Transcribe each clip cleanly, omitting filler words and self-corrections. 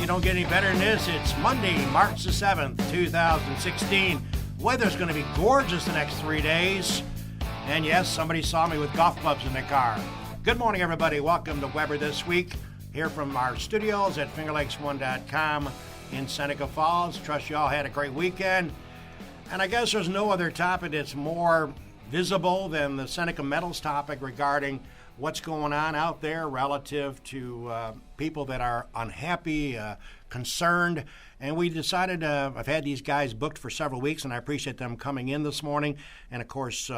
don't get any better than this. It's Monday, March the 7th, 2016. Weather's going to be gorgeous the next 3 days. And yes, somebody saw me with golf clubs in their car. Good morning, everybody. Welcome to Weber This Week. Here from our studios at fingerlakes1.com in Seneca Falls. Trust you all had a great weekend. And I guess there's no other topic that's more visible than the Seneca Meadows topic regarding what's going on out there relative to people that are unhappy, concerned. And we decided, I've had these guys booked for several weeks, and I appreciate them coming in this morning. And, of course,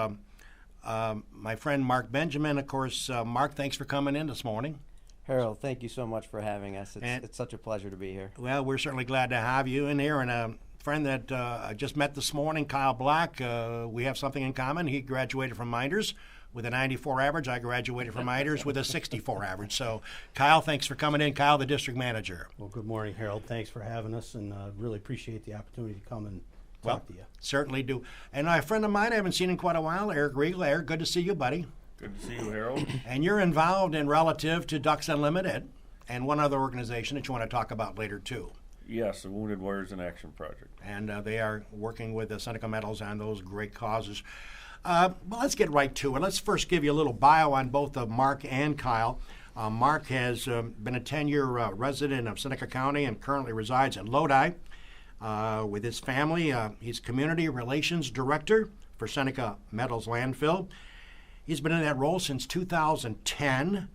my friend Mark Benjamin, of course. Mark, thanks for coming in this morning. Harold, thank you so much for having us. It's such a pleasure to be here. Well, we're certainly glad to have you in here. And a friend that I just met this morning, Kyle Black, we have something in common. He graduated from Minders with a 94 average. I graduated from Minders with a 64 average. So, Kyle, thanks for coming in. Kyle, the district manager. Well, good morning, Harold. Thanks for having us, and really appreciate the opportunity to come and talk to you. Certainly do. And a friend of mine I haven't seen in quite a while, Eric Riegel. Eric, good to see you, buddy. Good to see you, Harold. And you're involved in relative to Ducks Unlimited and one other organization that you want to talk about later, too. Yes, the Wounded Warriors in Action Project. And they are working with the Seneca Meadows on those great causes. Well, let's get right to it. Let's first give you a little bio on both Mark and Kyle. Mark has been a 10-year resident of Seneca County and currently resides in Lodi with his family. He's Community Relations Director for Seneca Meadows Landfill. He's been in that role since 2010.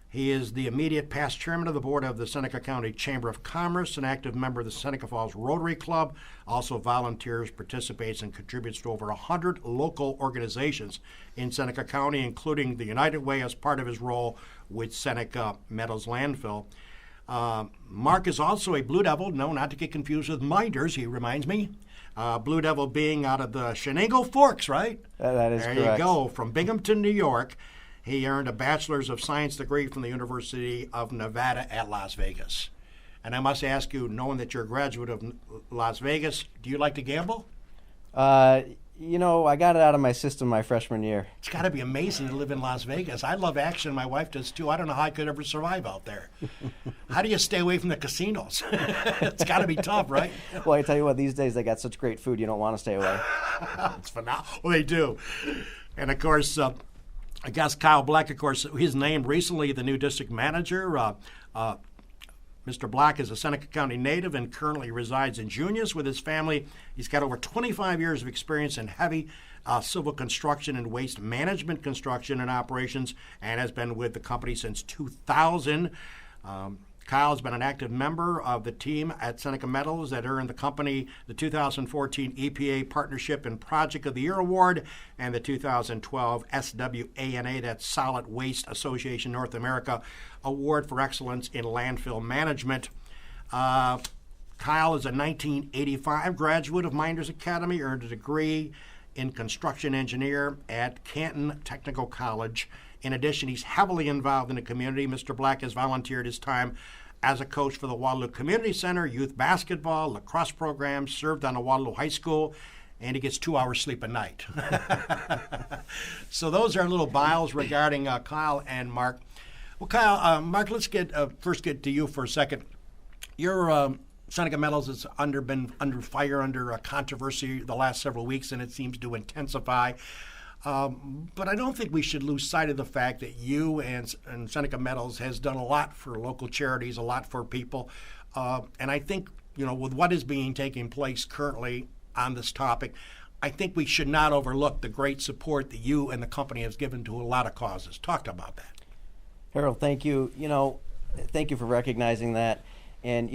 He is the immediate past chairman of the board of the Seneca County Chamber of Commerce, an active member of the Seneca Falls Rotary Club, also volunteers, participates, and contributes to over 100 local organizations in Seneca County, including the United Way as part of his role with Seneca Meadows Landfill. Mark is also a Blue Devil, no, not to get confused with Minders, he reminds me. Blue Devil being out of the Shenango Forks, right? That is correct. There you go, from Binghamton, New York. He earned a Bachelor's of Science degree from the University of Nevada at Las Vegas. And I must ask you, knowing that you're a graduate of Las Vegas, do you like to gamble? I got it out of my system my freshman year. It's got to be amazing to live in Las Vegas. I love action. My wife does, too. I don't know how I could ever survive out there. How do you stay away from the casinos? It's got to be tough, right? Well, I tell you what, these days they got such great food, you don't want to stay away. It's phenomenal. Well, they do. And, of course, I guess Kyle Black, of course, he's named recently the new district manager. Mr. Black is a Seneca County native and currently resides in Junius with his family. He's got over 25 years of experience in heavy civil construction and waste management construction and operations and has been with the company since 2000. Kyle has been an active member of the team at Seneca Meadows that earned the company the 2014 EPA Partnership and Project of the Year Award and the 2012 SWANA, that's Solid Waste Association North America, Award for Excellence in Landfill Management. Kyle is a 1985 graduate of Minders Academy, earned a degree in construction engineer at Canton Technical College. In addition, he's heavily involved in the community. Mr. Black has volunteered his time as a coach for the Waterloo Community Center, youth basketball, lacrosse programs, served on the Waterloo High School, and he gets 2 hours sleep a night. So those are little bios regarding Kyle and Mark. Well, Kyle, Mark, let's first get to you for a second. Your Seneca Meadows has been under fire, under controversy the last several weeks, and it seems to intensify. But I don't think we should lose sight of the fact that you and Seneca Meadows has done a lot for local charities, a lot for people. And I think, with what is taking place currently on this topic, I think we should not overlook the great support that you and the company has given to a lot of causes. Talk about that. Harold, thank you. Thank you for recognizing that. And,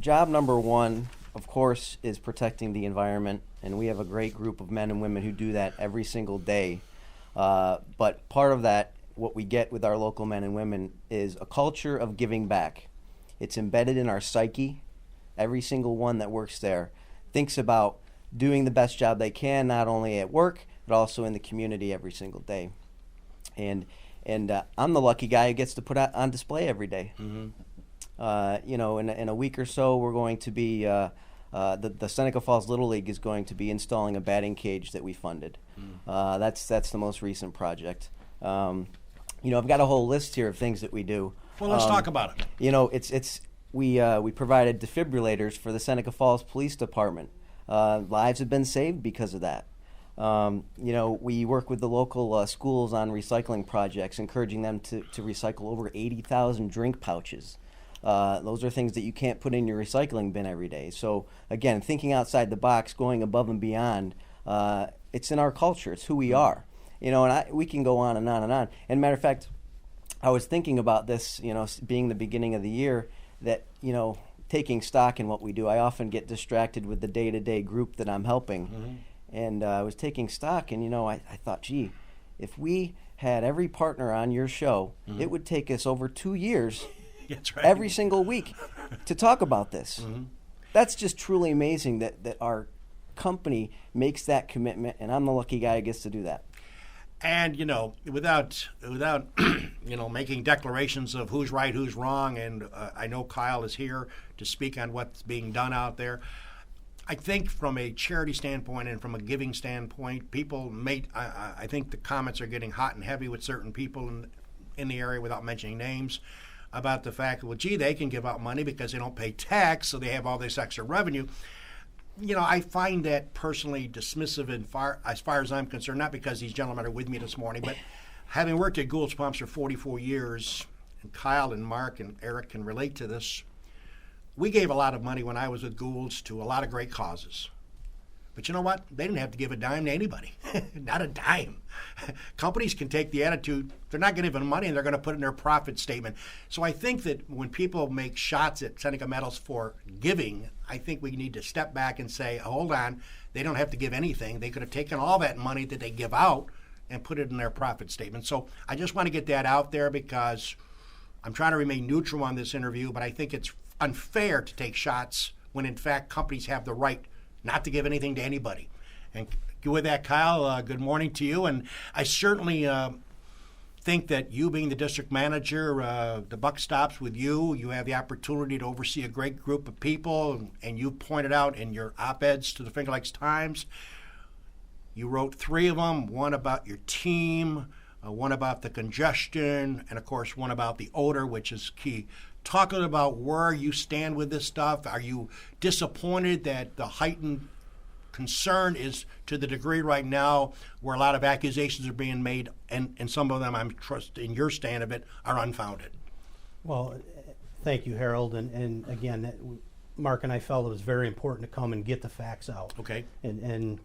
job number one, of course, is protecting the environment. And we have a great group of men and women who do that every single day. But part of that, what we get with our local men and women, is a culture of giving back. It's embedded in our psyche. Every single one that works there thinks about doing the best job they can, not only at work, but also in the community every single day. And I'm the lucky guy who gets to put on display every day. Mm-hmm. In a week or so, we're going to be the Seneca Falls Little League is going to be installing a batting cage that we funded. That's the most recent project. I've got a whole list here of things that we do. Well, let's talk about it. It's we provided defibrillators for the Seneca Falls Police Department. Lives have been saved because of that. We work with the local schools on recycling projects, encouraging them to recycle over 80,000 drink pouches. Those are things that you can't put in your recycling bin every day. So again, thinking outside the box, going above and beyond, it's in our culture. It's who we are. We can go on and on and on. And matter of fact, I was thinking about this, being the beginning of the year, that, taking stock in what we do, I often get distracted with the day-to-day group that I'm helping. Mm-hmm. And I was taking stock, and, I thought, gee, if we had every partner on your show, it would take us over 2 years That's right. every single week to talk about this. Mm-hmm. That's just truly amazing that our company makes that commitment, and I'm the lucky guy who gets to do that. And, without making declarations of who's right, who's wrong, and I know Kyle is here to speak on what's being done out there. I think from a charity standpoint and from a giving standpoint, I think the comments are getting hot and heavy with certain people in the area, without mentioning names, about the fact, well, gee, they can give out money because they don't pay tax, so they have all this extra revenue. I find that personally dismissive as far as I'm concerned, not because these gentlemen are with me this morning, but having worked at Gould's Pumps for 44 years, and Kyle and Mark and Eric can relate to this, we gave a lot of money when I was with Gould's to a lot of great causes. But you know what? They didn't have to give a dime to anybody. Not a dime. Companies can take the attitude, they're not going to give them money, and they're going to put it in their profit statement. So I think that when people make shots at Seneca Meadows for giving, I think we need to step back and say, hold on, they don't have to give anything. They could have taken all that money that they give out and put it in their profit statement. So I just want to get that out there, because I'm trying to remain neutral on this interview, but I think it's unfair to take shots when, in fact, companies have the right not to give anything to anybody. And with that, Kyle, good morning to you. And I certainly think that you being the district manager, the buck stops with you. You have the opportunity to oversee a great group of people, and you pointed out in your op-eds to the Finger Lakes Times, you wrote 3 of them, one about your team, one about the congestion, and of course one about the odor, which is key. Talking about where you stand with this stuff. Are you disappointed that the heightened concern is to the degree right now where a lot of accusations are being made, and some of them, I'm trusting your stand of it, are unfounded? Well, thank you, Harold. And again, Mark and I felt it was very important to come and get the facts out. Okay. And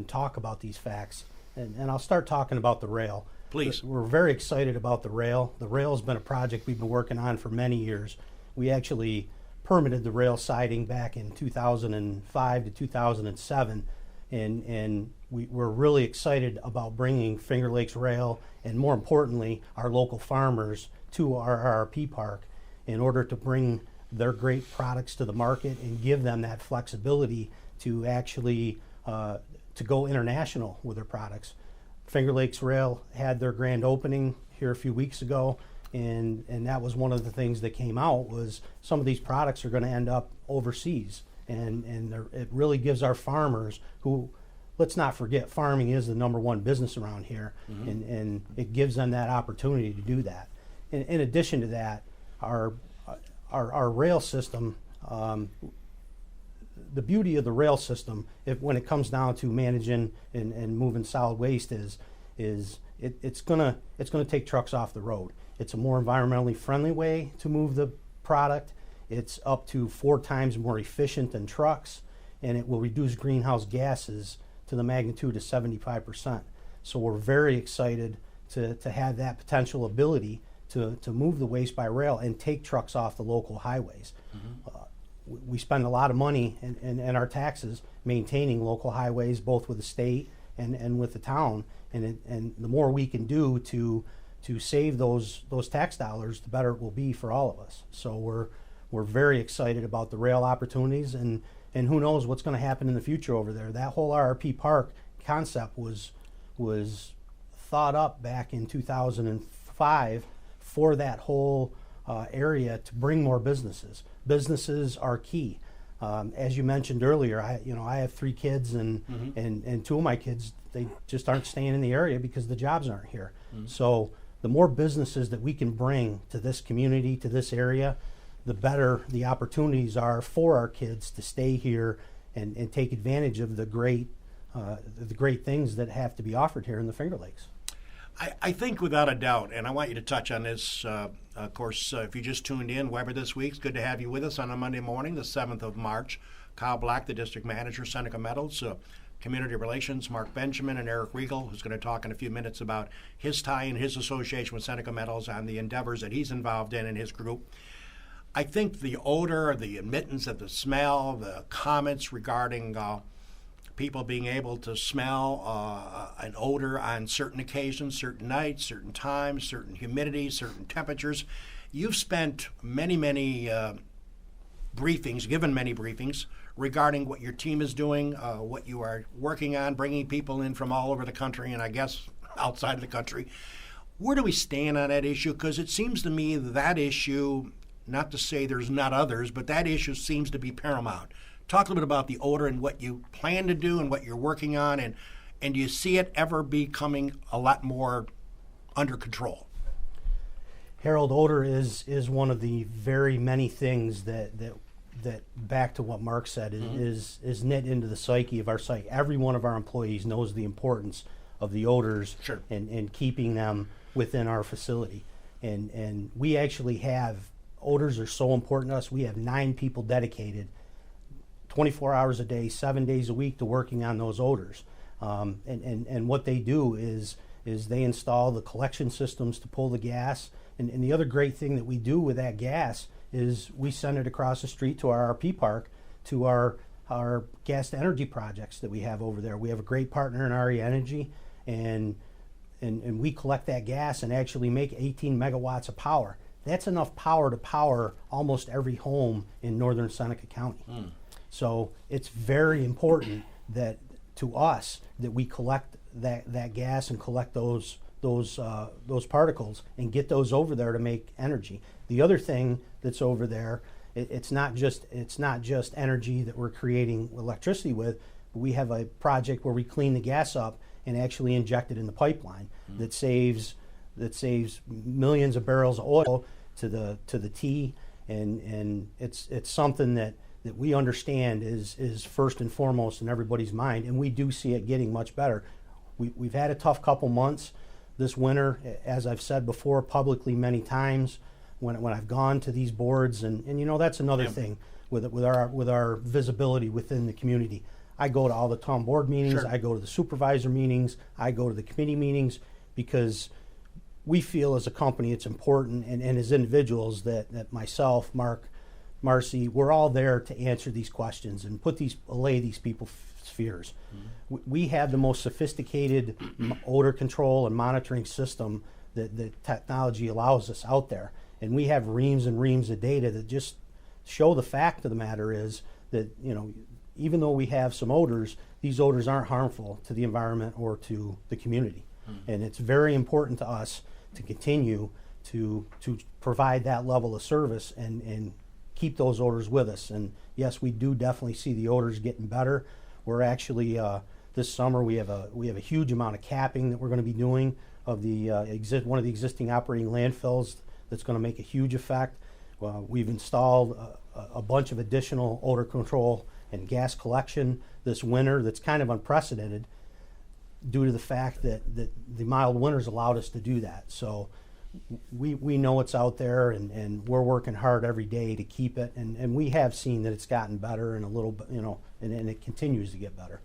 talk about these facts. And I'll start talking about the rail. Please. We're very excited about the rail. The rail has been a project we've been working on for many years. We actually permitted the rail siding back in 2005 to 2007, and we're really excited about bringing Finger Lakes Rail, and more importantly, our local farmers to our RRP park in order to bring their great products to the market and give them that flexibility to actually to go international with their products. Finger Lakes Rail had their grand opening here a few weeks ago, and that was one of the things that came out was some of these products are going to end up overseas, and it really gives our farmers, who, let's not forget, farming is the #1 business around here, and it gives them that opportunity to do that. In addition to that, our rail system, the beauty of the rail system, when it comes down to managing and moving solid waste, is it's gonna take trucks off the road. It's a more environmentally friendly way to move the product. It's up to 4 times more efficient than trucks, and it will reduce greenhouse gases to the magnitude of 75%. So we're very excited to have that potential ability to move the waste by rail and take trucks off the local highways. We spend a lot of money in our taxes maintaining local highways, both with the state and with the town, and the more we can do to save those tax dollars, the better it will be for all of us. So we're very excited about the rail opportunities, and who knows what's going to happen in the future over there. That whole RRP park concept was thought up back in 2005 for that whole area to bring more businesses. Businesses are key. As you mentioned earlier, I have 3 kids, and 2 of my kids, they just aren't staying in the area because the jobs aren't here. So the more businesses that we can bring to this community, to this area, the better the opportunities are for our kids to stay here and take advantage of the great things that have to be offered here in the Finger Lakes. I think without a doubt, and I want you to touch on this, of course, if you just tuned in, Weber this week, it's good to have you with us on a Monday morning, the 7th of March. Kyle Black, the district manager, Seneca Meadows, community relations, Mark Benjamin and Eric Riegel, who's going to talk in a few minutes about his tie and his association with Seneca Meadows and the endeavors that he's involved in his group. I think the odor, the admittance of the smell, the comments regarding people being able to smell an odor on certain occasions, certain nights, certain times, certain humidity, certain temperatures. You've spent many briefings, given many briefings regarding what your team is doing, what you are working on, bringing people in from all over the country and I guess outside of the country. Where do we stand on that issue? Because it seems to me that issue, not to say there's not others, but that issue seems to be paramount. Talk a little bit about the odor and what you plan to do and what you're working on, and do you see it ever becoming a lot more under control? Harold, odor is one of the very many things that back to what Mark said, is knit into the psyche of our site. Every one of our employees knows the importance of the odors. Sure. and keeping them within our facility. And we actually have, odors are so important to us, we have 9 people dedicated 24 hours a day, 7 days a week to working on those odors. And what they do is they install the collection systems to pull the gas. And the other great thing that we do with that gas is we send it across the street to our RP park, to our gas to energy projects that we have over there. We have a great partner in RE Energy, and we collect that gas and actually make 18 megawatts of power. That's enough power to power almost every home in northern Seneca County. So it's very important that to us that we collect that gas and collect those particles and get those over there to make energy. The other thing that's over there, it's not just energy that we're creating electricity with, but we have a project where we clean the gas up and actually inject it in the pipeline that saves millions of barrels of oil to the T, and it's something that we understand is first and foremost in everybody's mind, and we do see it getting much better. We've had a tough couple months this winter, as I've said before publicly many times when I've gone to these boards, and you know, that's another thing with our visibility within the community. I go to all the town board meetings, I go to the supervisor meetings, I go to the committee meetings, because we feel as a company it's important, and as individuals that myself, Mark, Marcy, we're all there to answer these questions and allay these people's fears. We have the most sophisticated odor control and monitoring system that the technology allows us out there, and we have reams and reams of data that just show the fact of the matter is that, you know, even though we have some odors, these odors aren't harmful to the environment or to the community. And it's very important to us to continue to provide that level of service and keep those odors with us. And yes, we do definitely see the odors getting better. We're actually this summer we have a huge amount of capping that we're going to be doing of the one of the existing operating landfills that's going to make a huge effect. We've installed a bunch of additional odor control and gas collection this winter that's kind of unprecedented due to the fact that the mild winters allowed us to do that. So we know it's out there, and we're working hard every day to keep it, and we have seen that it's gotten better and a little bit, you know, and it continues to get better.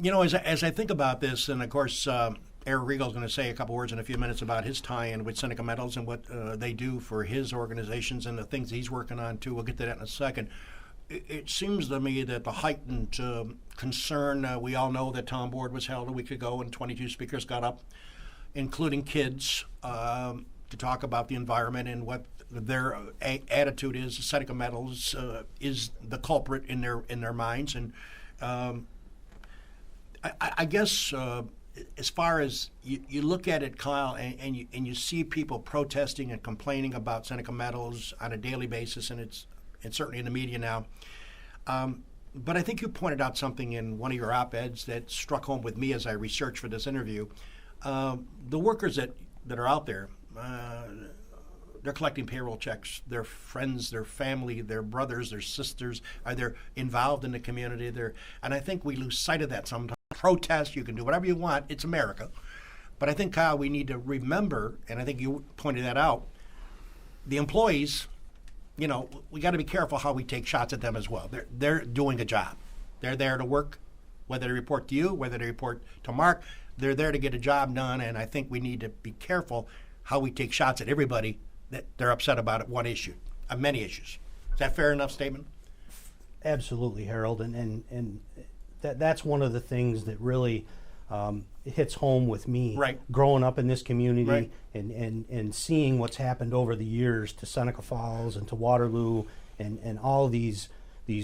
You know, as I think about this, and of course Eric Riegel is going to say a couple words in a few minutes about his tie-in with Seneca Meadows and what they do for his organizations and the things he's working on too. We'll get to that in a second. It seems to me that the heightened concern, we all know that town board was held a week ago and 22 speakers got up, including kids, to talk about the environment and what their attitude is. Seneca Meadows is the culprit in their minds, and I guess as far as you look at it, Kyle, and you see people protesting and complaining about Seneca Meadows on a daily basis, and it's certainly in the media now. But I think you pointed out something in one of your op-eds that struck home with me as I researched for this interview. The workers that are out there, they're collecting payroll checks. Their friends, their family, their brothers, their sisters are they're involved in the community. And I think we lose sight of that sometimes. Protest, you can do whatever you want. It's America. But I think, Kyle, we need to remember, and I think you pointed that out, the employees, you know, we got to be careful how we take shots at them as well. They're doing a job. They're there to work, whether they report to you, whether they report to Mark. They're there to get a job done, and I think we need to be careful how we take shots at everybody that they're upset about at one issue, many issues. Is that fair enough statement? Absolutely, Harold, and that's one of the things that really hits home with me. Right. Growing up in this community, right, and seeing what's happened over the years to Seneca Falls and to Waterloo and all these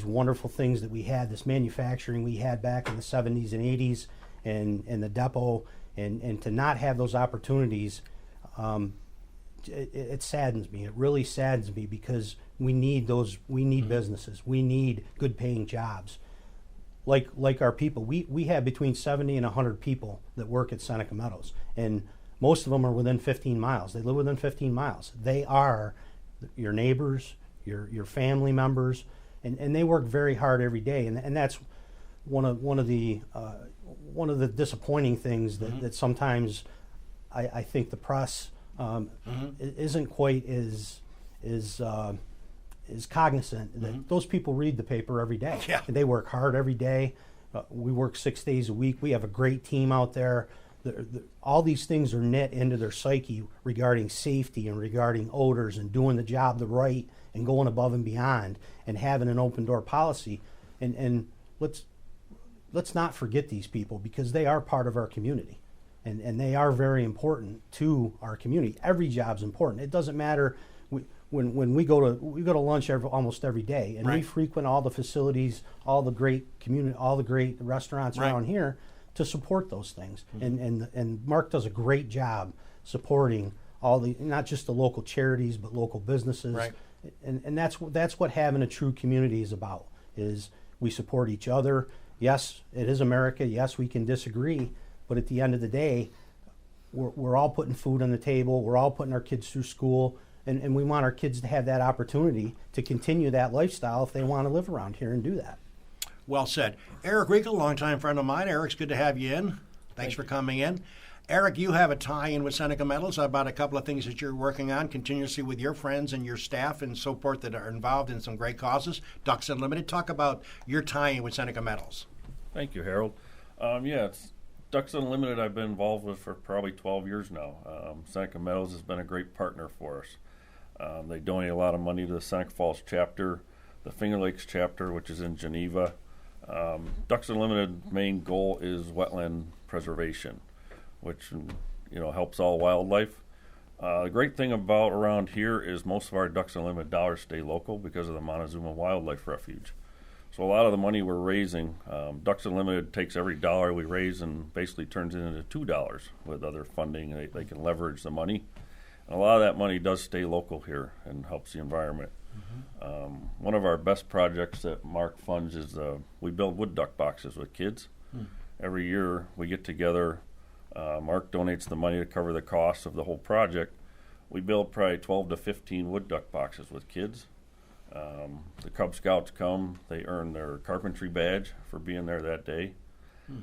wonderful things that we had, this manufacturing we had back in the 70s and 80s, and the depot, and to not have those opportunities, it saddens me. It really saddens me, because we need businesses. We need good paying jobs. Like our people, we have between 70 and 100 people that work at Seneca Meadows, and most of them are within 15 miles. They live within 15 miles. They are your neighbors, your family members, and they work very hard every day. And that's one of the disappointing things that sometimes I think the press isn't quite as cognizant that those people read the paper every day. Yeah. And they work hard every day. We work 6 days a week. We have a great team out there. All these things are knit into their psyche regarding safety and regarding odors and doing the job right and going above and beyond and having an open door policy. And let's not forget these people, because they are part of our community. And they are very important to our community. Every job's important. It doesn't matter. When we go to lunch almost every day, and right, we frequent all the facilities, all the great restaurants right, around here to support those things. And Mark does a great job supporting not just the local charities, but local businesses. Right. And that's what having a true community is about. Is we support each other. Yes, it is America. Yes, we can disagree, but at the end of the day, we're all putting food on the table. We're all putting our kids through school. And we want our kids to have that opportunity to continue that lifestyle if they want to live around here and do that. Well said. Eric Riegel, longtime friend of mine. Eric's good to have you in. Thanks for coming in. Eric, you have a tie-in with Seneca Meadows about a couple of things that you're working on continuously with your friends and your staff and so forth that are involved in some great causes. Ducks Unlimited. Talk about your tie-in with Seneca Meadows. Thank you, Harold. It's Ducks Unlimited I've been involved with for probably 12 years now. Seneca Meadows has been a great partner for us. They donate a lot of money to the Seneca Falls chapter, the Finger Lakes chapter, which is in Geneva. Ducks Unlimited main goal is wetland preservation, which helps all wildlife. The great thing about around here is most of our Ducks Unlimited dollars stay local because of the Montezuma Wildlife Refuge. So a lot of the money we're raising, Ducks Unlimited takes every dollar we raise and basically turns it into $2 with other funding. They can leverage the money. And a lot of that money does stay local here and helps the environment. One of our best projects that Mark funds is we build wood duck boxes with kids. Every year we get together. Mark donates the money to cover the costs of the whole project. We build probably 12 to 15 wood duck boxes with kids. The Cub Scouts come. They earn their carpentry badge for being there that day.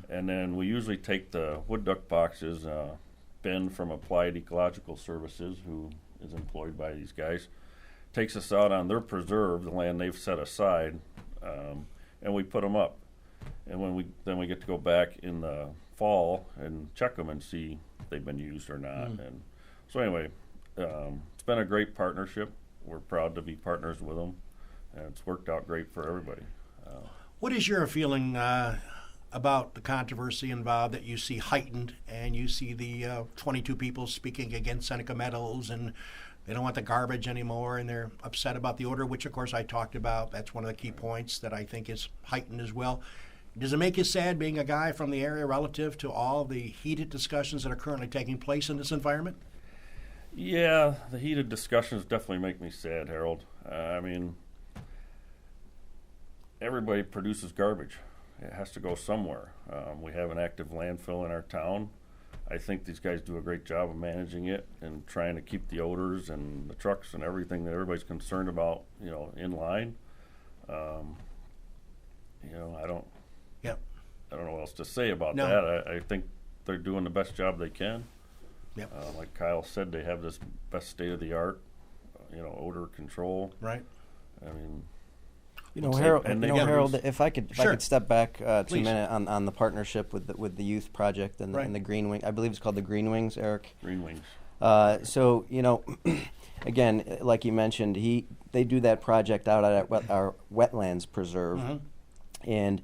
And then we usually take the wood duck boxes, Ben from Applied Ecological Services, who is employed by these guys, takes us out on their preserve, the land they've set aside, and we put them up. And then we get to go back in the fall and check them and see if they've been used or not. And so anyway, it's been a great partnership. We're proud to be partners with them, and it's worked out great for everybody. What is your feeling about the controversy involved that you see heightened, and you see the 22 people speaking against Seneca Meadows, and they don't want the garbage anymore, and they're upset about the odor, which of course I talked about. That's one of the key points that I think is heightened as well. Does it make you sad being a guy from the area relative to all the heated discussions that are currently taking place in this environment? Yeah, the heated discussions definitely make me sad, Harold. Everybody produces garbage. It has to go somewhere. We have an active landfill in our town. I think these guys do a great job of managing it and trying to keep the odors and the trucks and everything that everybody's concerned about, in line. I don't. Yep. I don't know what else to say about No. that. I think they're doing the best job they can. Yep. Like Kyle said, they have this best state of the art, odor control. Right. I mean, Harold. and Harold, if I could Sure. step back 2 Please. minutes on the partnership with the youth project and, Right. and the Green Wing. I believe it's called the Green Wings, Eric. Green Wings. So again, like you mentioned, they do that project out at our wetlands preserve, and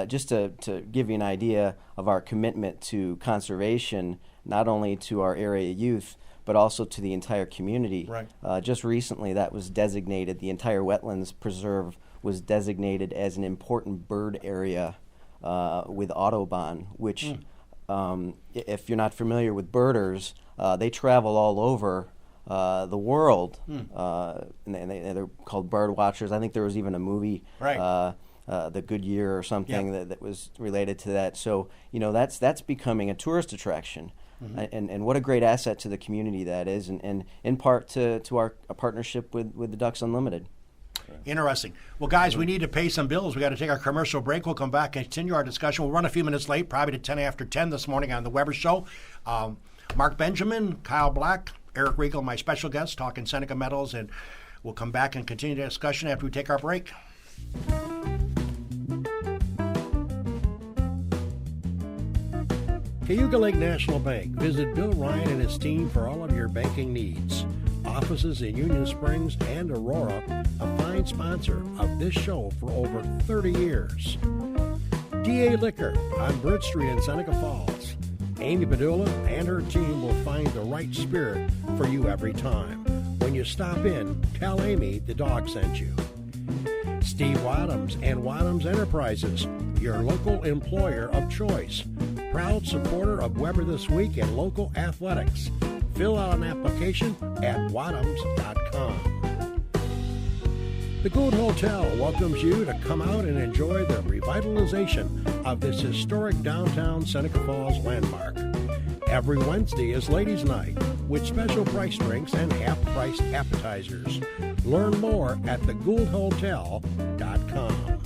just to give you an idea of our commitment to conservation, not only to our area youth, but also to the entire community. Right. Just recently, that was designated. The entire wetlands preserve was designated as an important bird area with Audubon, which, if you're not familiar with birders, they travel all over the world, and they're called bird watchers. I think there was even a movie, Right. The Good Year or something, Yep. that was related to that. So that's becoming a tourist attraction, and what a great asset to the community that is, and in part to our partnership with the Ducks Unlimited. Interesting. Well, guys, we need to pay some bills. We got to take our commercial break. We'll come back and continue our discussion. We'll run a few minutes late, probably to 10 after 10 this morning on the Weber Show. Mark Benjamin, Kyle Black, Eric Riegel, my special guest, talking Seneca Meadows, and we'll come back and continue the discussion after we take our break. Cayuga Lake National Bank. Visit Bill Ryan and his team for all of your banking needs. Offices in Union Springs and Aurora, a fine sponsor of this show for over 30 years. DA Liquor on Bridge Street in Seneca Falls. Amy Padula and her team will find the right spirit for you every time. When you stop in, tell Amy the dog sent you. Steve Wadhams and Wadhams Enterprises, your local employer of choice. Proud supporter of Weber This Week and local athletics. Fill out an application at wadhams.com. The Gould Hotel welcomes you to come out and enjoy the revitalization of this historic downtown Seneca Falls landmark. Every Wednesday is Ladies' Night with special price drinks and half-priced appetizers. Learn more at thegouldhotel.com.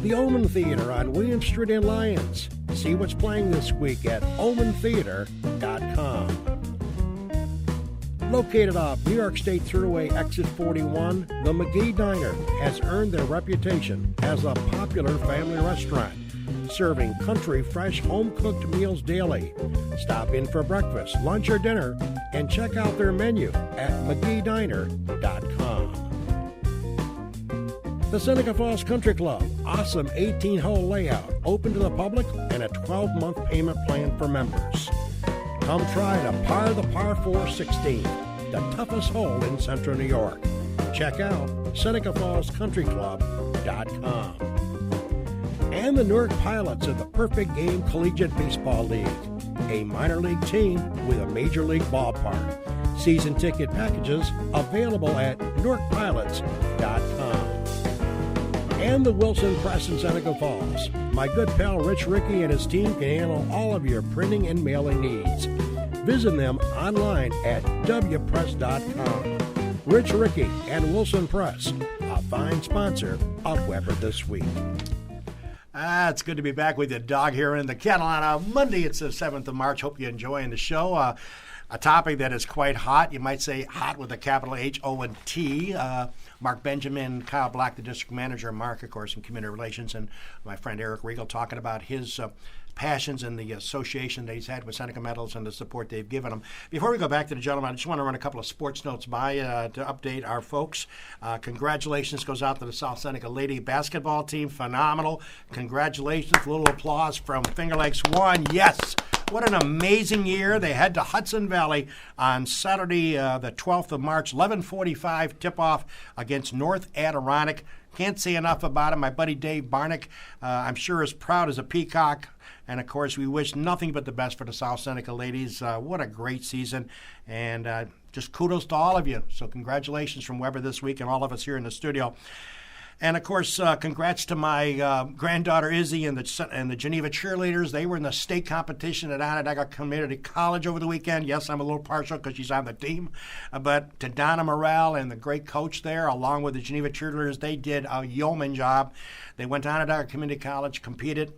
The Omen Theater on William Street in Lyons. See what's playing this week at omentheater.com. Located off New York State Thruway Exit 41, the McGee Diner has earned their reputation as a popular family restaurant, serving country fresh home-cooked meals daily. Stop in for breakfast, lunch, or dinner, and check out their menu at mcgeediner.com. The Seneca Falls Country Club, awesome 18-hole layout, open to the public, and a 12-month payment plan for members. Come try to par the par 416, the toughest hole in central New York. Check out SenecaFallsCountryClub.com. And the Newark Pilots of the Perfect Game Collegiate Baseball League, a minor league team with a major league ballpark. Season ticket packages available at NewarkPilots.com. And the Wilson Press in Seneca Falls. My good pal Rich Rickey and his team can handle all of your printing and mailing needs. Visit them online at wpress.com. Rich Rickey and Wilson Press, a fine sponsor of Weber This Week. It's good to be back with you, Dog, here in the kennel on a Monday. It's the 7th of March. Hope you're enjoying the show. A topic that is quite hot. You might say hot with a capital H-O-T. Mark Benjamin, Kyle Black, the district manager, Mark, of course, in community relations, and my friend Eric Riegel talking about his passions and the association that he's had with Seneca Meadows and the support they've given him. Before we go back to the gentleman, I just want to run a couple of sports notes by to update our folks. Congratulations goes out to the South Seneca Lady basketball team. Phenomenal. Congratulations. A little applause from Finger Lakes 1. Yes. What an amazing year. They head to Hudson Valley on Saturday, the 12th of March, 11:45 tip-off against North Adirondack. Can't say enough about it. My buddy Dave Barnick, I'm sure is proud as a peacock. And, of course, we wish nothing but the best for the South Seneca ladies. What a great season. And just kudos to all of you. So congratulations from Weber This Week and all of us here in the studio. And of course, congrats to my granddaughter Izzy and the Geneva cheerleaders. They were in the state competition at Onondaga Community College over the weekend. Yes, I'm a little partial because she's on the team, but to Donna Morrell and the great coach there, along with the Geneva cheerleaders, they did a yeoman job. They went to Onondaga Community College, competed,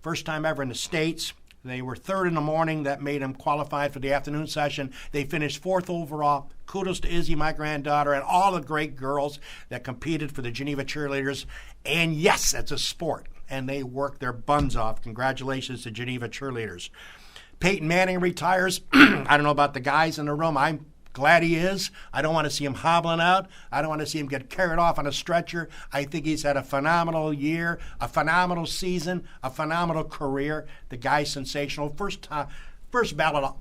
first time ever in the States. They were third in the morning. That made them qualified for the afternoon session. They finished fourth overall. Kudos to Izzy, my granddaughter, and all the great girls that competed for the Geneva cheerleaders. And yes, it's a sport, and they worked their buns off. Congratulations to Geneva cheerleaders. Peyton Manning retires. I don't know about the guys in the room. I'm glad he is. I don't want to see him hobbling out. I don't want to see him get carried off on a stretcher. I think he's had a phenomenal year, a phenomenal season, a phenomenal career. The guy's sensational. First ballot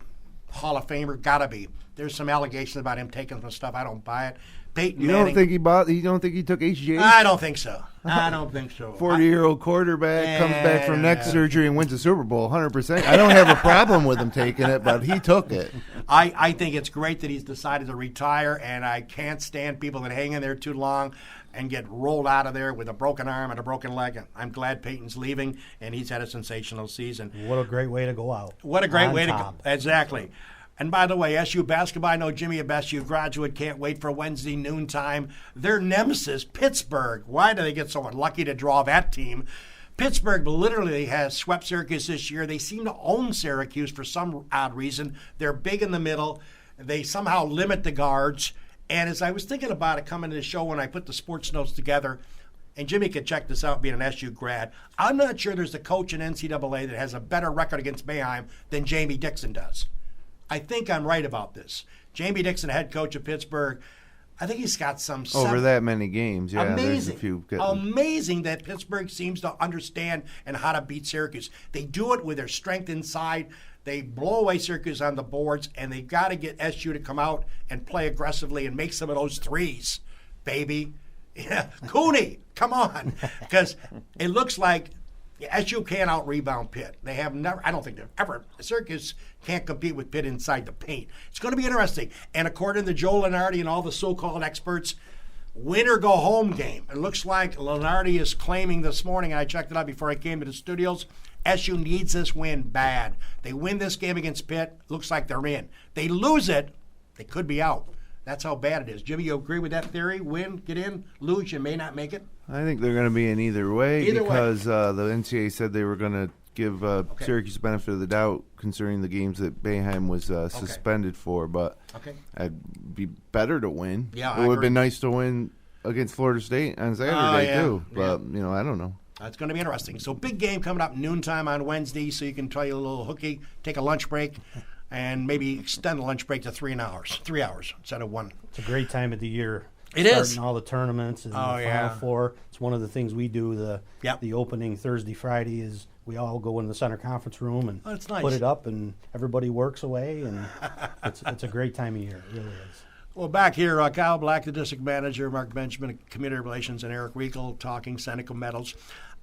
Hall of Famer, gotta be. There's some allegations about him taking some stuff. I don't buy it. Peyton Manning. You don't think he took HGH? I don't think so. I don't think so. 40-year-old quarterback comes back from neck surgery and wins a Super Bowl, 100%. I don't have a problem with him taking it, but he took it. I think it's great that he's decided to retire, and I can't stand people that hang in there too long and get rolled out of there with a broken arm and a broken leg. I'm glad Peyton's leaving, and he's had a sensational season. What a great way to go out. What a great way top. to go. Exactly. And by the way, SU basketball, I know Jimmy, a SU graduate, can't wait for Wednesday noontime. Their nemesis, Pittsburgh. Why do they get so unlucky to draw that team? Pittsburgh literally has swept Syracuse this year. They seem to own Syracuse for some odd reason. They're big in the middle. They somehow limit the guards. And as I was thinking about it coming to the show when I put the sports notes together, and Jimmy could check this out being an SU grad, I'm not sure there's a coach in NCAA that has a better record against Boeheim than Jamie Dixon does. I think I'm right about this. Jamie Dixon, head coach of Pittsburgh, I think he's got some over that many games. Yeah, amazing. There's a few. Amazing that Pittsburgh seems to understand and how to beat Syracuse. They do it with their strength inside. They blow away Syracuse on the boards, and they've got to get SU to come out and play aggressively and make some of those threes, baby. Yeah, Cooney, come on, because it looks like SU can't out-rebound Pitt. They have never, I don't think they've ever, Syracuse can't compete with Pitt inside the paint. It's going to be interesting. And according to Joe Lenardi and all the so-called experts, win or go home game. It looks like Lenardi is claiming this morning, and I checked it out before I came to the studios, SU needs this win bad. They win this game against Pitt, looks like they're in. They lose it, they could be out. That's how bad it is. Jimmy, you agree with that theory? Win, get in, lose, you may not make it? I think they're going to be in either way because the NCAA said they were going to give Syracuse the benefit of the doubt concerning the games that Boeheim was suspended for. But it'd be better to win. Yeah, it would have been nice to win against Florida State on Saturday too. But I don't know. It's going to be interesting. So big game coming up noontime on Wednesday, so you can try a little hooky, take a lunch break, and maybe extend the lunch break to 3 hours instead of 1. It's a great time of the year. It Starting is. all the tournaments and the Final Four. It's one of the things we do. The opening Thursday, Friday is we all go in the center conference room and that's nice. Put it up, and everybody works away, and it's a great time of year. It really is. Well, back here, Kyle Black, the district manager, Mark Benjamin, community relations, and Eric Riegel talking Seneca Meadows.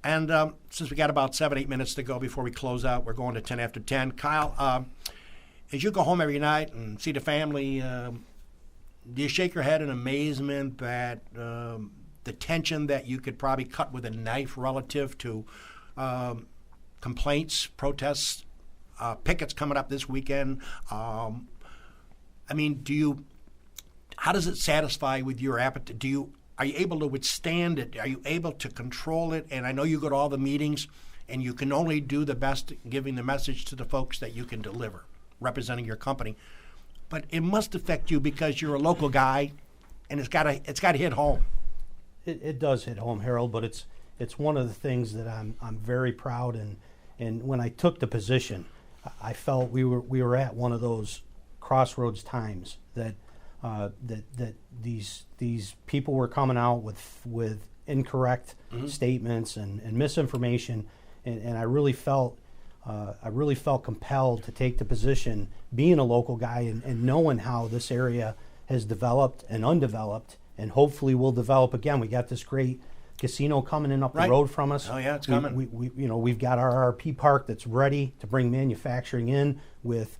And since we got about 7-8 minutes to go before we close out, we're going to 10 after 10. Kyle, as you go home every night and see the family, do you shake your head in amazement that the tension that you could probably cut with a knife relative to complaints, protests, pickets coming up this weekend? I mean, how does it satisfy with your appetite? Are you able to withstand it? Are you able to control it? And I know you go to all the meetings, and you can only do the best giving the message to the folks that you can deliver, representing your company. But it must affect you because you're a local guy, and it's got to hit home. It does hit home, Harold. But it's one of the things that I'm very proud and when I took the position, I felt we were at one of those crossroads times that these people were coming out with incorrect statements and misinformation, and I really felt compelled to take the position, being a local guy and knowing how this area has developed and undeveloped, and hopefully will develop again. We got this great casino coming in up the road from us. Oh yeah, it's coming. We've got our RP park that's ready to bring manufacturing in with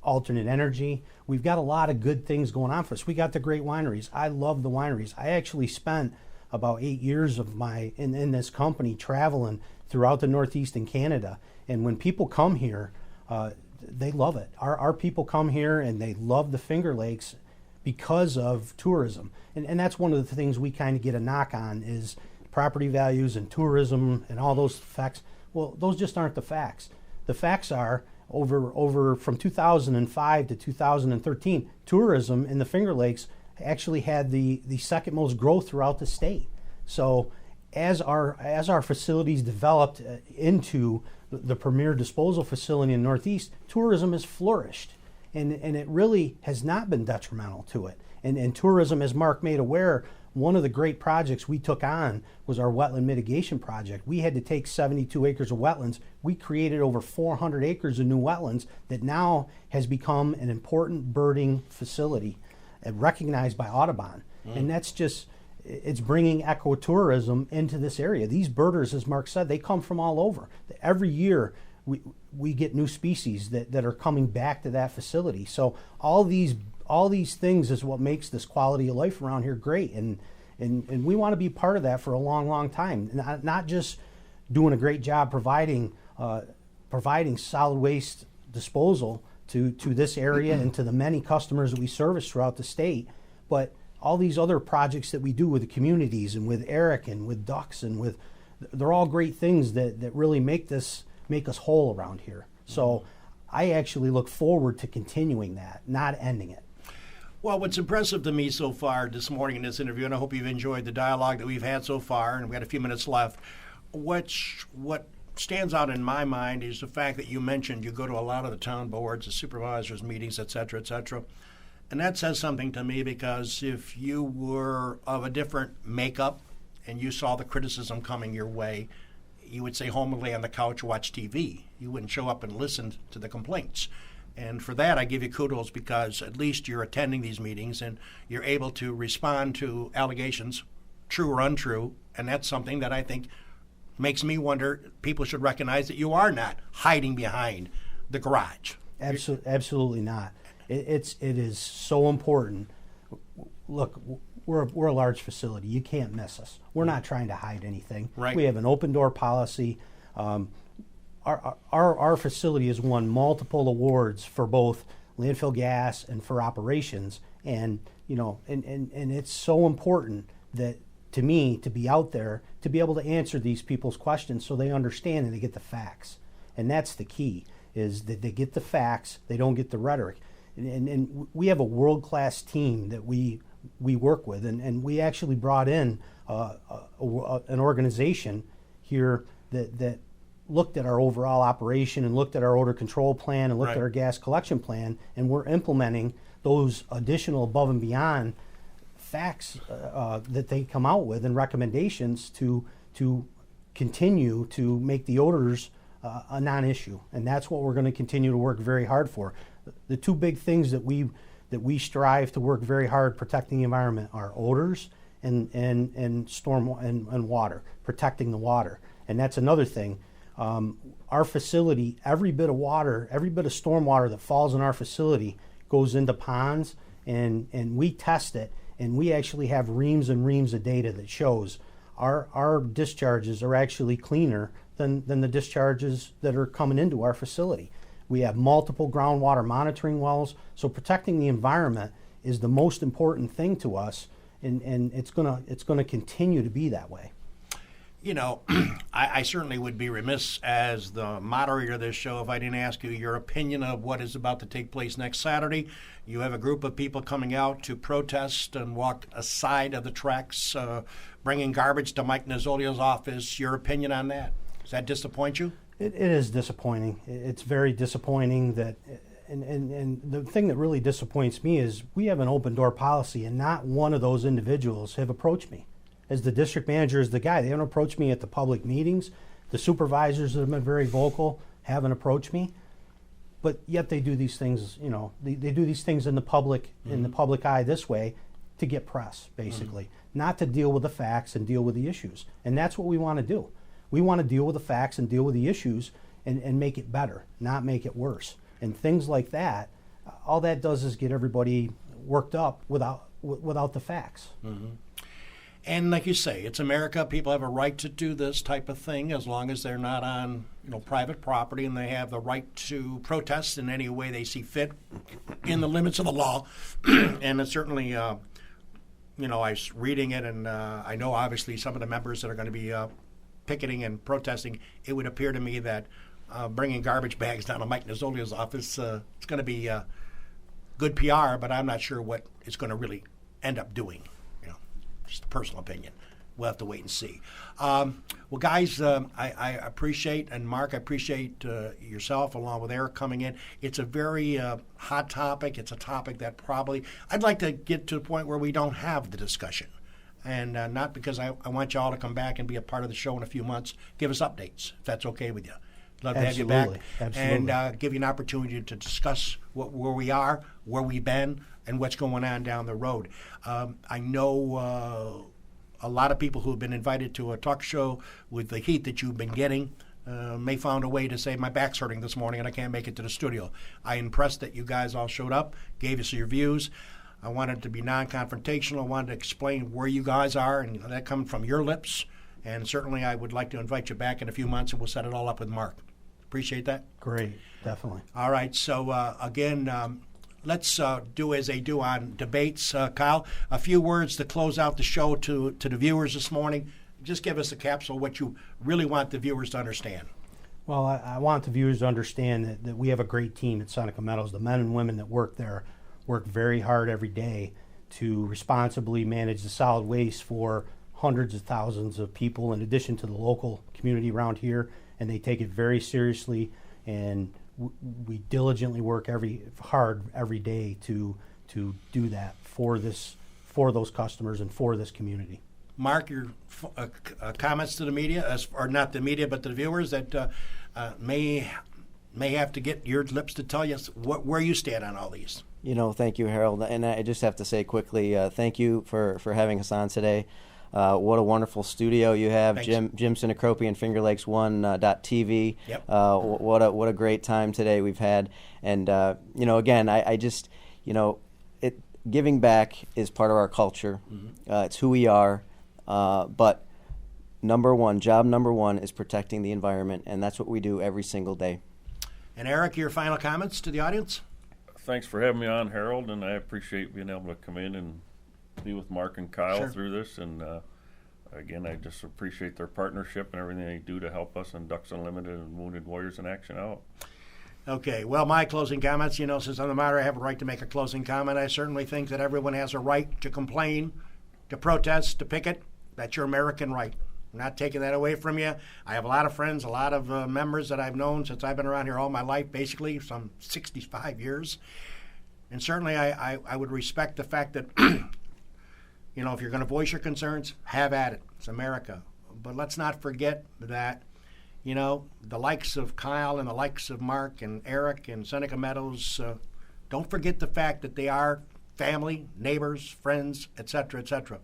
alternate energy. We've got a lot of good things going on for us. We got the great wineries. I love the wineries. I actually spent about 8 years of my in this company traveling throughout the Northeast and Canada. And when people come here, they love it. Our people come here and they love the Finger Lakes because of tourism. And that's one of the things we kind of get a knock on is property values and tourism and all those facts. Well, those just aren't the facts. The facts are over from 2005 to 2013, tourism in the Finger Lakes actually had the second most growth throughout the state. So as our facilities developed into the premier disposal facility in the Northeast, tourism has flourished, and it really has not been detrimental to it. And tourism, as Mark made aware, one of the great projects we took on was our wetland mitigation project. We had to take 72 acres of wetlands. We created over 400 acres of new wetlands that now has become an important birding facility recognized by Audubon. And that's just, it's bringing ecotourism into this area. These birders, as Mark said, they come from all over. Every year we get new species that are coming back to that facility. So all these things is what makes this quality of life around here great, and we want to be part of that for a long, long time. Not just doing a great job providing solid waste disposal to this area and to the many customers that we service throughout the state, but all these other projects that we do with the communities and with Eric and with Ducks and they're all great things that really make us whole around here. So I actually look forward to continuing that, not ending it. Well, what's impressive to me so far this morning in this interview, and I hope you've enjoyed the dialogue that we've had so far, and we got a few minutes left, what stands out in my mind is the fact that you mentioned you go to a lot of the town boards, the supervisors' meetings, et cetera, et cetera. And that says something to me, because if you were of a different makeup and you saw the criticism coming your way, you would stay home and lay on the couch, watch TV. You wouldn't show up and listen to the complaints. And for that, I give you kudos, because at least you're attending these meetings and you're able to respond to allegations, true or untrue. And that's something that I think makes me wonder, people should recognize that you are not hiding behind the garage. Absolutely not. It is so important. Look, we're a large facility. You can't miss us. We're not trying to hide anything. Right. We have an open door policy. Our facility has won multiple awards for both landfill gas and for operations, and and it's so important that, to me, to be out there to be able to answer these people's questions so they understand and they get the facts. And that's the key, is that they get the facts, they don't get the rhetoric. And we have a world-class team that we work with, and we actually brought in an organization here that looked at our overall operation and looked at our odor control plan and looked at our gas collection plan, and we're implementing those additional above and beyond facts that they come out with and recommendations to continue to make the odors a non-issue. And that's what we're going to continue to work very hard for. The two big things that we strive to work very hard protecting the environment are odors and storm and water, protecting the water. And that's another thing. Our facility, every bit of water, every bit of storm water that falls in our facility goes into ponds, and we test it, and we actually have reams and reams of data that shows our discharges are actually cleaner than the discharges that are coming into our facility. We have multiple groundwater monitoring wells, so protecting the environment is the most important thing to us, and it's gonna continue to be that way. I certainly would be remiss as the moderator of this show if I didn't ask you your opinion of what is about to take place next Saturday. You have a group of people coming out to protest and walk aside of the tracks, bringing garbage to Mike Nazzolio's office. Your opinion on that? Does that disappoint you? It is disappointing. It's very disappointing that, and the thing that really disappoints me is we have an open door policy, and not one of those individuals have approached me. As the district manager, as the guy, they haven't approached me at the public meetings. The supervisors that have been very vocal haven't approached me, but yet they do these things. They do these things in the public eye this way to get press, basically, not to deal with the facts and deal with the issues. And that's what we want to do. We want to deal with the facts and deal with the issues and make it better, not make it worse. And things like that, all that does is get everybody worked up without the facts. And like you say, it's America. People have a right to do this type of thing as long as they're not on, private property, and they have the right to protest in any way they see fit in the limits of the law. And it's certainly, I was reading it, and I know obviously some of the members that are going to be picketing and protesting. It would appear to me that bringing garbage bags down to Mike Nazzolia's office, it's going to be good PR, but I'm not sure what it's going to really end up doing. Just a personal opinion. We'll have to wait and see. Well, guys, I appreciate, and Mark, I appreciate yourself along with Eric coming in. It's a very hot topic. It's a topic that probably I'd like to get to the point where we don't have the discussion. And not because I want you all to come back and be a part of the show in a few months. Give us updates, if that's okay with you. Love to have you back. Absolutely. And give you an opportunity to discuss where we are, where we've been, and what's going on down the road. I know a lot of people who have been invited to a talk show with the heat that you've been getting may found a way to say, my back's hurting this morning and I can't make it to the studio. I'm impressed that you guys all showed up, gave us your views. I wanted to be non-confrontational. I wanted to explain where you guys are, and that coming from your lips. And certainly I would like to invite you back in a few months, and we'll set it all up with Mark. Appreciate that? Great, definitely. All right, so again, let's do as they do on debates. Kyle, a few words to close out the show to the viewers this morning. Just give us a capsule what you really want the viewers to understand. Well, I want the viewers to understand that we have a great team at Seneca Meadows. The men and women that work there work very hard every day to responsibly manage the solid waste for hundreds of thousands of people in addition to the local community around here, and they take it very seriously, and we diligently work hard every day to do that for those customers and for this community. Mark, your comments to the media, or not the media, but the viewers that may have to get your lips to tell you where you stand on all these. Thank you, Harold. And I just have to say quickly, thank you for having us on today. What a wonderful studio you have. Thanks. Jim Cinecropi and FingerLakes1.tv. Yep. What a great time today we've had. And, again, I just, giving back is part of our culture. Mm-hmm. It's who we are. But job number one is protecting the environment, and that's what we do every single day. And Eric, your final comments to the audience? Thanks for having me on, Harold, and I appreciate being able to come in and be with Mark and Kyle through this. And again, I just appreciate their partnership and everything they do to help us and Ducks Unlimited and Wounded Warriors in Action out. Okay, well, my closing comments, since I'm the moderator, I have a right to make a closing comment. I certainly think that everyone has a right to complain, to protest, to picket. That's your American right. I'm not taking that away from you. I have a lot of friends, a lot of members that I've known since I've been around here all my life, basically, some 65 years. And certainly I would respect the fact that, if you're going to voice your concerns, have at it. It's America. But let's not forget that, the likes of Kyle and the likes of Mark and Eric and Seneca Meadows, don't forget the fact that they are family, neighbors, friends, et cetera, et cetera.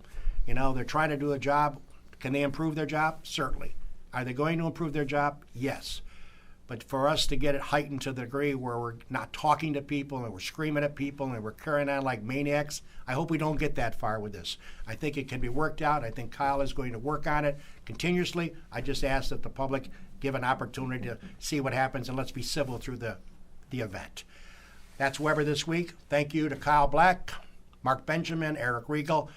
They're trying to do a job. Can they improve their job? Certainly. Are they going to improve their job? Yes. But for us to get it heightened to the degree where we're not talking to people and we're screaming at people and we're carrying on like maniacs, I hope we don't get that far with this. I think it can be worked out. I think Kyle is going to work on it continuously. I just ask that the public give an opportunity to see what happens, and let's be civil through the event. That's Weber this week. Thank you to Kyle Black, Mark Benjamin, Eric Riegel.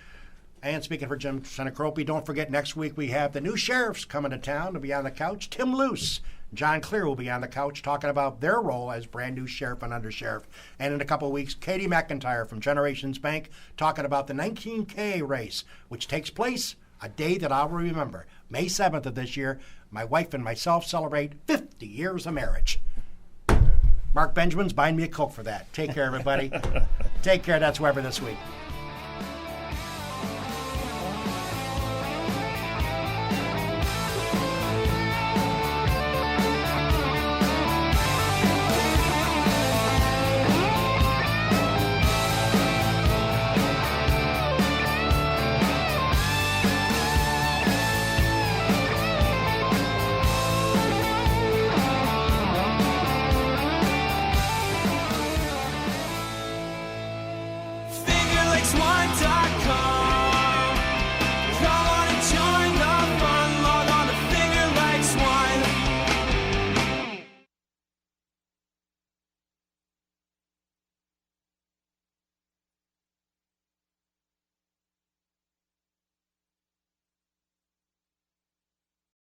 And speaking for Jim Cinecropi, don't forget next week we have the new sheriffs coming to town to be on the couch. Tim Luce, John Clear will be on the couch talking about their role as brand new sheriff and undersheriff. And in a couple of weeks, Katie McIntyre from Generations Bank talking about the 19K race, which takes place a day that I'll remember. May 7th of this year, my wife and myself celebrate 50 years of marriage. Mark Benjamin's buying me a Coke for that. Take care, everybody. Take care. That's Weber this week.